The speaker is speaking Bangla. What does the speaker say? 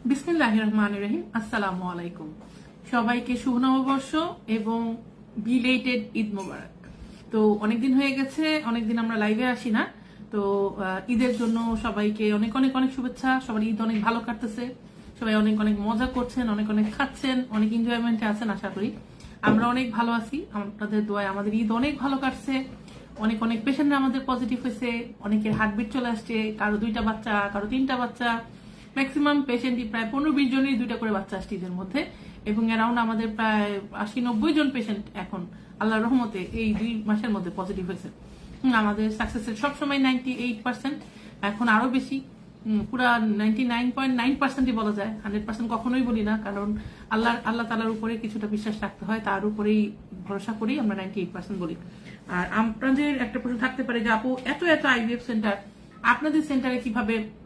বিসমিল্লাহির রহমানির রহিম। আসসালামু আলাইকুম। সবাইকে শুভ নববর্ষ এবং বিলেটেড ঈদ মোবারক। তো অনেকদিন হয়ে গেছে, অনেকদিন আমরা লাইভে আসি না। তো ঈদের জন্য সবাইকে অনেক অনেক অনেক শুভেচ্ছা। সবার ঈদ অনেক ভালো কাটতেছে, সবাই অনেক অনেক মজা করছেন, অনেক অনেক খাচ্ছেন, অনেক এনজয়মেন্টে আছেন আশা করি। আমরা অনেক ভালো আছি, আপনাদের দোয়ায় আমাদের ঈদ অনেক ভালো কাটছে। অনেক অনেক পেশেন্টরা আমাদের পজিটিভ হয়েছে, অনেকের হার্টবিট চলে আসছে, কারো 2টা বাচ্চা, কারো 3টা বাচ্চা, ম্যাক্সিমাম পেশেন্টই প্রায় 15-20 জনেরই 2টা করে বাচ্চা আসছে ঈদের মধ্যে। এবং অ্যারাউন্ড আমাদের প্রায় 80-90 জন পেশেন্ট এখন আল্লাহর রহমতে এই 2 মাসের মধ্যে পজিটিভ হয়েছে। আমাদের সাকসেস রেট সবসময় 98%, এখন আরো বেশি, পুরা 99.9%ই বলা যায়। 100% কখনোই বলি না, কারণ আল্লাহ তাআলার উপরে কিছুটা বিশ্বাস রাখতে হয়, তার উপরেই ভরসা করি আমরা 98% বলি। আর আপনাদের একটা প্রশ্ন থাকতে পারে যে আপু এত এত আইভিএফ সেন্টার, আপনাদের সেন্টারে কিভাবে